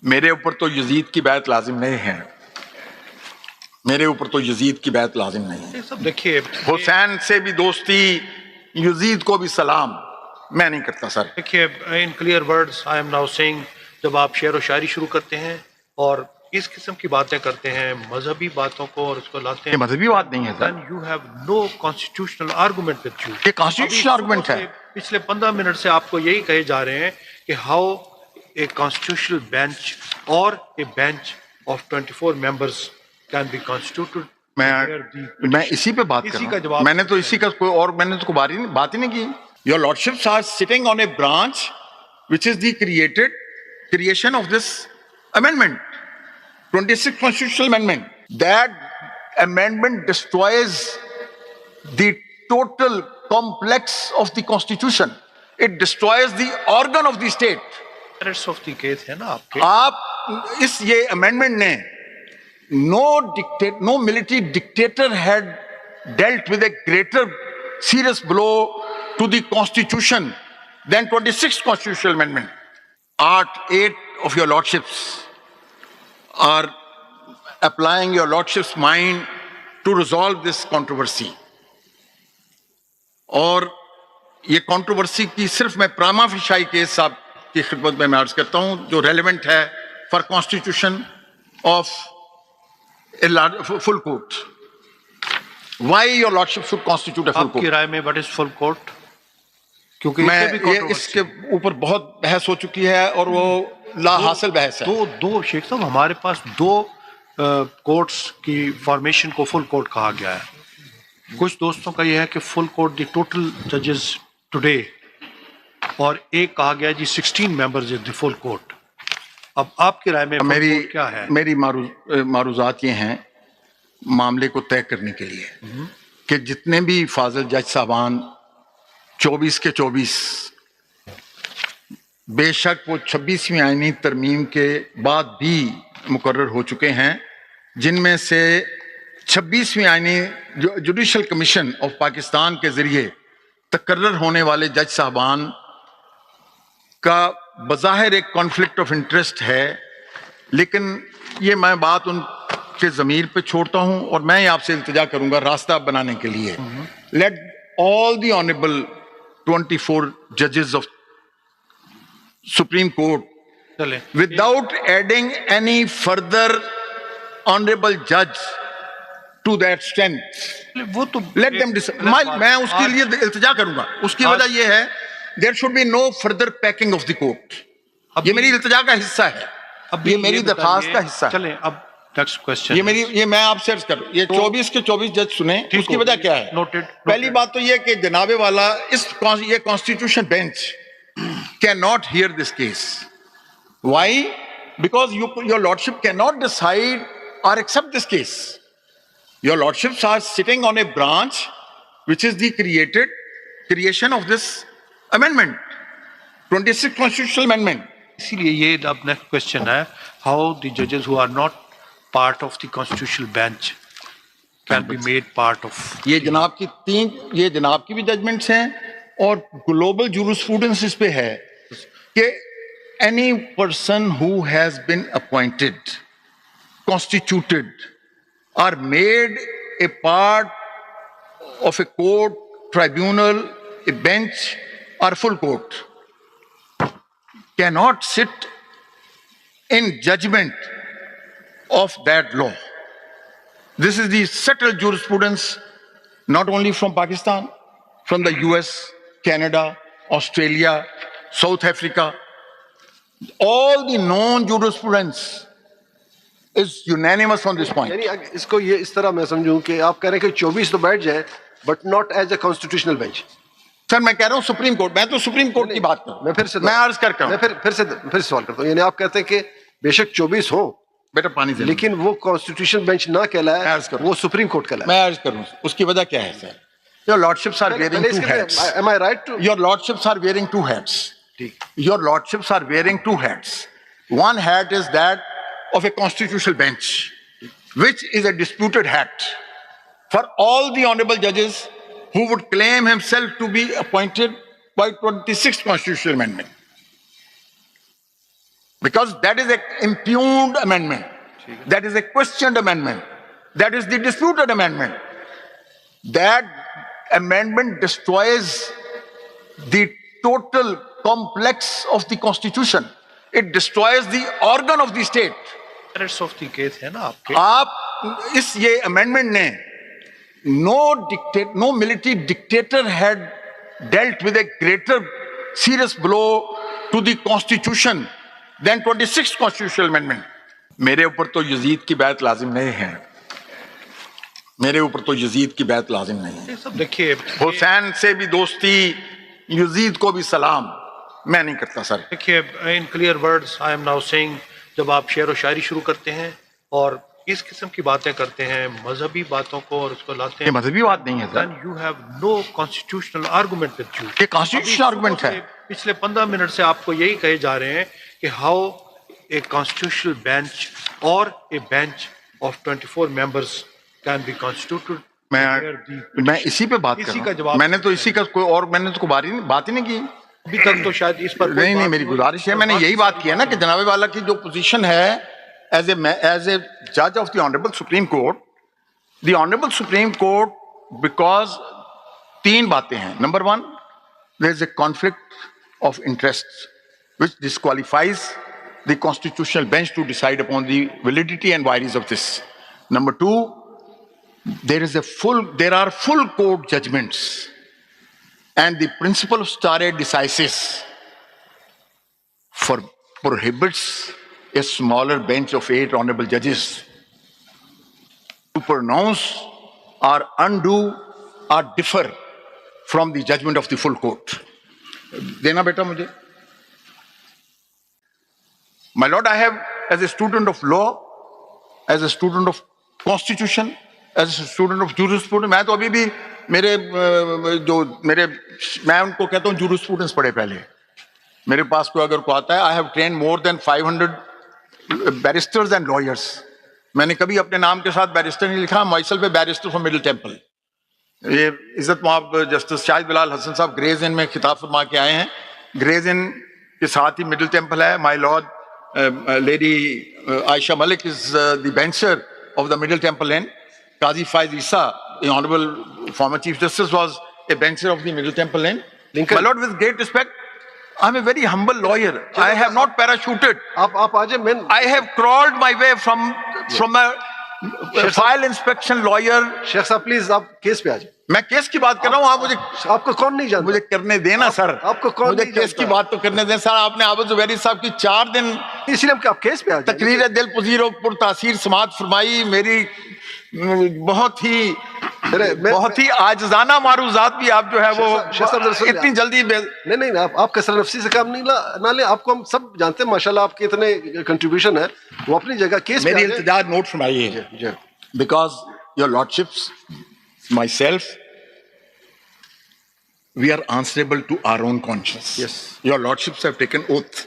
मेरे ऊपर तो यजीद की बैत लाजिम नहीं है, मेरे ऊपर तो यजीद की बैत लाजिम नहीं है। सब देखिए, हुसैन से भी दोस्ती, यजीद को भी सलाम मैं नहीं करता सर। देखिए, in clear words I am now saying, जब आप शेर व शायरी शुरू करते हैं और इस किस्म की बातें करते हैं, मजहबी बातों को और उसको लाते ये हैं, मजहबी बात नहीं है sir, then you have no constitutional argument with you। ये कॉन्स्टिट्यूशनल आर्गुमेंट है। पिछले 15 मिनट से आपको यही कहे जा रहे हैं कि हाउ ए कॉन्स्टिट्यूशनल बेंच और ए bench of 24 members can be constituted. मैं इसी पे बात कर इसी रहा का हूं। जवाब मैंने तो इसी का कोई और मैंने तो बात ही नहीं की। Your lordships are sitting on a branch which is the creation of this amendment, 26th constitutional amendment. That amendment destroys the total complex of the constitution. It destroys the organ of the state. merits of the case है ना आपके। आप इस ये amendment ने no military dictator had dealt with a greater serious blow to the constitution than 26th constitutional amendment. Art 8 of your lordships are applying your lordship's mind to resolve this controversy. और ये controversy की सिर्फ मैं प्रामा fisheye case साहब की खिदमत में मैं अर्ज करता हूं जो रेलेवेंट है for constitution of full court. Why your lordship should constitute a full court? आपकी राय में व्हाट इज फुल कोर्ट? क्योंकि इसके ऊपर बहुत बहस हो चुकी है और वो ला हासिल बहस है। दो शेख साहब, हमारे पास दो कोर्ट्स की फॉर्मेशन को फुल कोर्ट कहा गया है। कुछ दोस्तों का यह है कि फुल कोर्ट द टोटल जजेस टुडे, और एक कहा गया जी 16 members is the full court. अब आपकी राय में क्या है? मेरी मारूजात ये हैं मामले को तय करने के लिए कि जितने भी फाजिल जज साहबान 24 के 24, बेशक वो 26वीं आईनी तरमीम के बाद भी मुकर्रर हो चुके हैं, जिनमें से 26वीं आईनी जुडिशल कमीशन ऑफ पाकिस्तान के जरिए तकर्रर होने वाले जज साहबान का बज़ाहिर एक कॉन्फ्लिक्ट ऑफ इंटरेस्ट है। लेकिन ये मैं बात उनके ज़मीर पे छोड़ता हूं और मैं आपसे इल्तिजा करूंगा रास्ता बनाने के लिए, late all the honorable 24 judges of Supreme Court, without adding any further honorable judge to that strength, वो तो let them decide. मैं उसके लिए इल्तिजा करूंगा। उसकी वजह यह है there should be no further packing of the court. ये मेरी इल्तिजा का हिस्सा है, ये मेरी दरखास्त का हिस्सा है। चलें अब नेक्स्ट क्वेश्चन। ये मैं आपसे अर्ज करूं, ये 24 के 24 जज सुने, उसकी वजह क्या है? नोटेड। पहली बात तो ये कि जनाबे वाला ये constitution bench can not hear this case. Why? Because your lordship can not decide or accept this case. Your lordships are sitting on a branch which is the creation of this amendment, 26th constitutional amendment. इसीलिए ये अब next question है, how the जजेस who are not part of the constitutional bench can be made part of. ये जनाब की भी judgements हैं और ग्लोबल जूरिस्प्रूडेंस इस पे है कि any person who has been appointed, constituted or made a part of a court, tribunal, a bench or full court cannot sit in judgment of that law. This is the settled jurisprudence not only from Pakistan, from the US, Canada, Australia, South Africa. All the known jurisprudence is unanimous on this point. यानी इसको ये इस तरह मैं समझूं कि आप कह रहे हैं कि 24 तो बैठ जाए but not as a constitutional bench. Sir मैं कह रहा हूं सुप्रीम कोर्ट, मैं तो सुप्रीम कोर्ट की बात कर रहा हूं। मैं अर्ज करता हूं, मैं फिर सवाल करता हूं, यानी आप कहते हैं कि बेशक 24 हो बेटा पानी से, लेकिन वो कॉन्स्टिट्यूशनल बेंच ना कहलाए, वो सुप्रीम कोर्ट कहलाए। मैं अर्ज करूं उसकी वजह क्या है sir? Your lordships are wearing two hats. Am I right too? Your lordships are wearing two hats. ठीक। Your lordships are wearing two hats. One hat is that of a constitutional bench, which is a disputed hat for all the honorable judges who would claim himself to be appointed by 26th constitutional amendment. because that is an impugned amendment, that is a questioned amendment, that is the disputed amendment. That amendment destroys the total complex of the constitution. It destroys the organ of the state. Merits of the case है ना आपके. आप इस ये amendment ने no military dictator had dealt with a greater serious blow to the constitution than 26th constitutional amendment. मेरे ऊपर तो यजीद की बैत लाजिम नहीं है, मेरे ऊपर तो यजीद की बैत लाजिम नहीं है. ये सब देखिए, हुसैन से भी दोस्ती, यजीद को भी सलाम, मैं नहीं करता सर. देखिए, in clear words I am now saying, जब आप शेर व शायरी शुरू करते हैं और इस किस्म की बातें करते हैं, मजहबी बातों को और उसको लाते ये हैं, मजहबी बात नहीं है sir, then you have no constitutional argument with you. ये कॉन्स्टिट्यूशनल आर्गुमेंट है. पिछले 15 मिनट से आपको यही कहे जा रहे हैं कि हाउ ए कॉन्स्टिट्यूशनल बेंच और ए bench of 24 members can be constituted. मैं इसी पे बात कर इसी का रहा हूं. जवाब मैंने तो इसी का कोई और मैंने तो बात ही नहीं की. अभी तक तो शायद इस पर नहीं, मेरी गुजारिश है, मैंने यही बात की है ना कि जनाबे वाला की जो पोजीशन है एज ए जज of the honourable Supreme Court, the honourable Supreme Court, because तीन बातें हैं. Number one, there is a conflict of interest which disqualifies the constitutional bench to decide upon the validity and vagaries of this. Number two, there are full court judgments, and the principle of stare decisis prohibits a smaller bench of 8 honorable judges to pronounce or undo or differ from the judgment of the full court. देना बेटा मुझे. My lord, I have, as a student of law, as a student of constitution, as a student of jurisprudence, मैं तो अभी भी मैं उनको कहता हूँ jurisprudence पढ़े पहले. मेरे पास कोई अगर को आता है, I have trained more than 500 barristers and lawyers. मैंने कभी अपने नाम के साथ बैरिस्टर नहीं लिखा. myself a barrister from Middle Temple. ये इज्जत माब जस्टिस शाहिद बिलाल हसन साहब ग्रेज इन में खिताब फरमा के आए हैं. ग्रेज इन के साथ ही मिडिल टेम्पल है. My lord lady Ayesha Malik is the bencher of the Middle Temple Inn. Qazi Faez Isa, the honourable former chief justice, was a bencher of the Middle Temple Inn. My lord, with great respect, I am a very humble lawyer. I have not parachuted. आप आज मैं I have crawled my way from a file inspection lawyer. Sheikh साहब please आप case पे आ जाए. मैं case की बात कर रहा हूँ. आप मुझे आपको कौन नहीं जानता? मुझे करने देना सर. आपको कौन मुझे नहीं केस की जानता? बात तो करने दें सर. आपने आबद जुबैरी साहब की 4 दिन इसलिए आप केस पे आ जाए. तकरीर दिल पजीर और पुरतासीर समात फरमाई. मेरी बहुत ही आजजाना मारूजात भी आप जो है वो इतनी जल्दी नहीं आप कसर नफसी से काम नहीं ना ले. आपको हम सब जानते हैं माशाल्लाह, आपके इतने कंट्रीब्यूशन है. वो अपनी जगह केस मेरी इल्तिजा नोट फरमाइए. Because your lordships, myself, we are answerable to our own conscience. Yes. Your lordships have taken oath